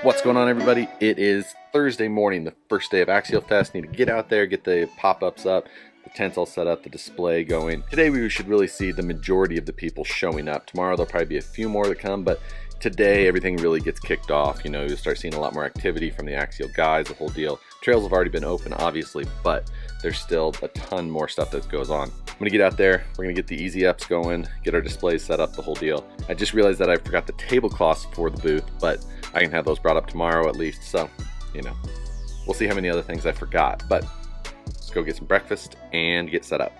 What's going on, everybody? It is Thursday morning, the first day of Axialfest. Need to get out there, get the pop-ups up, the tents all set up, the display going. Today we should really see the majority of the people showing up. Tomorrow there'll probably be a few more that come, but today everything really gets kicked off. You know, you'll start seeing a lot more activity from the Axial guys, the whole deal. Trails have already been open, obviously, but there's still a ton more stuff that goes on. I'm gonna get out there, we're gonna get the easy ups going, get our displays set up, the whole deal. I just realized that I forgot the tablecloths for the booth, but I can have those brought up tomorrow at least, so, you know, we'll see how many other things I forgot, but let's go get some breakfast and get set up.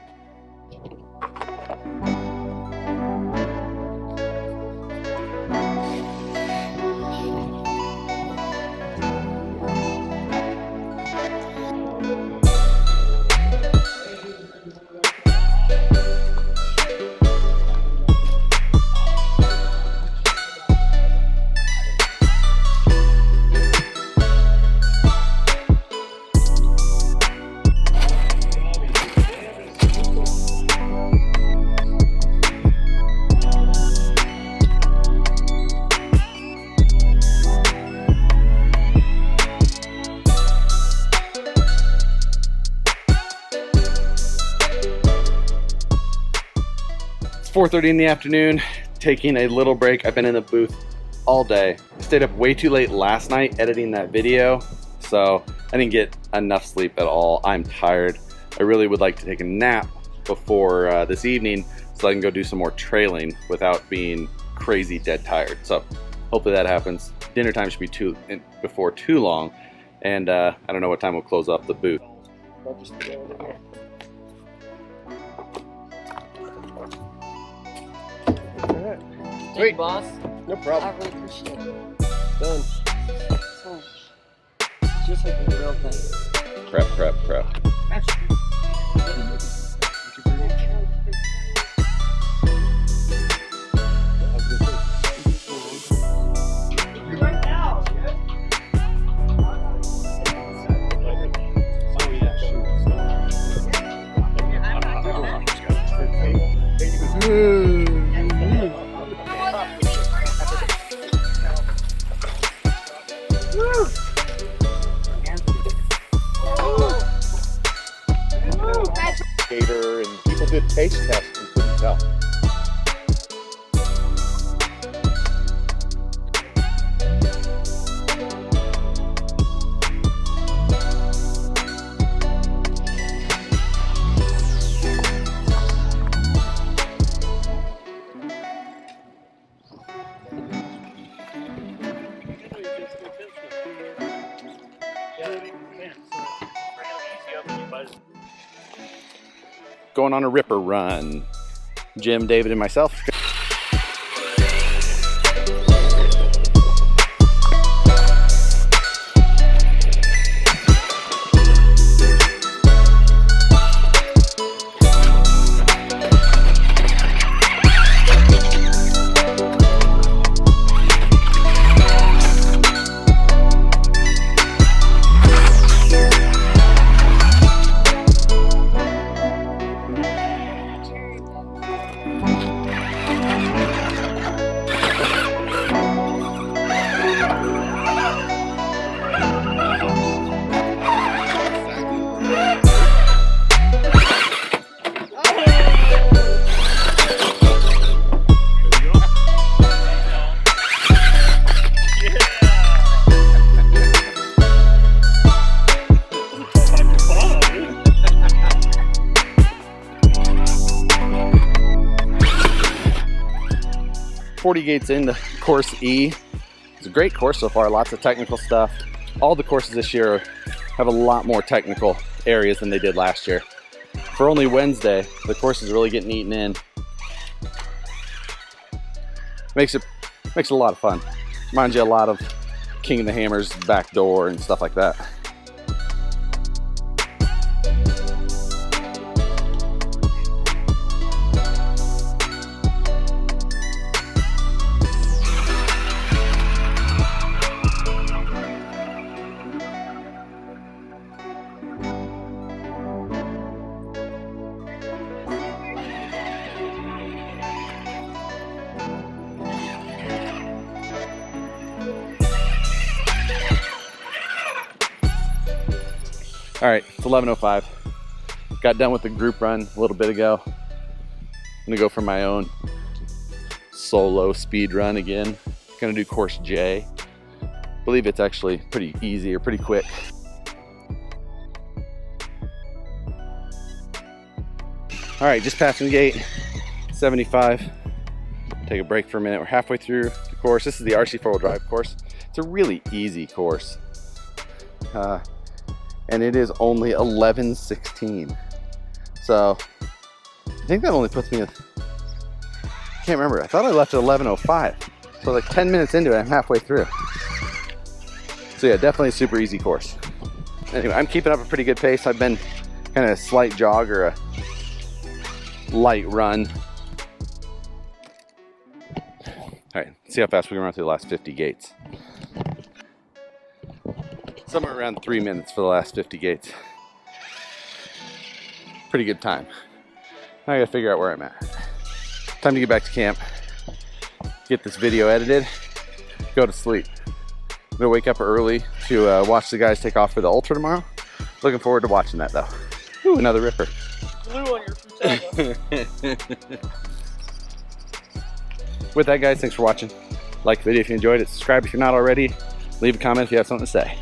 It's 4:30 in the afternoon, taking a little break. I've been in the booth all day. I stayed up way too late last night editing that video, so I didn't get enough sleep at all. I'm tired. I really would like to take a nap before this evening so I can go do some more trailing without being crazy dead tired. So hopefully that happens. Dinner time should be before too long, and I don't know what time we'll close up the booth. Thank you, boss. No problem. I really appreciate it. Done. So, it's just like the real thing. Prep. And people did taste tests and couldn't tell. Going on a ripper run. Jim, David, and myself. Gates into course E. It's a great course so far, lots of technical stuff. All the courses this year have a lot more technical areas than they did last year. For only Wednesday, the course is really getting eaten in. Makes it a lot of fun. Reminds you a lot of King of the Hammer's back door and stuff like that. All right, it's 11:05. Got done with the group run a little bit ago. I'm gonna go for my own solo speed run again. Gonna do course J. Believe it's actually pretty easy or pretty quick. All right, just passing the gate, 75. Take a break for a minute. We're halfway through the course. This is the RC four-wheel drive course. It's a really easy course. And it is only 11:16. So I think that only puts me at, I can't remember. I thought I left at 11:05. So like 10 minutes into it, I'm halfway through. So yeah, definitely a super easy course. Anyway, I'm keeping up a pretty good pace. I've been kind of a slight jog or a light run. All right, see how fast we can run through the last 50 gates. Somewhere around 3 minutes for the last 50 gates. Pretty good time. Now I gotta figure out where I'm at. Time to get back to camp, get this video edited, go to sleep. I'm gonna wake up early to watch the guys take off for the Ultra tomorrow. Looking forward to watching that though. Ooh, another ripper. Blue on your fruit. With that, guys, thanks for watching. Like the video if you enjoyed it, subscribe if you're not already, leave a comment if you have something to say.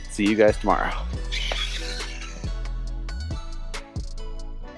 See you guys tomorrow.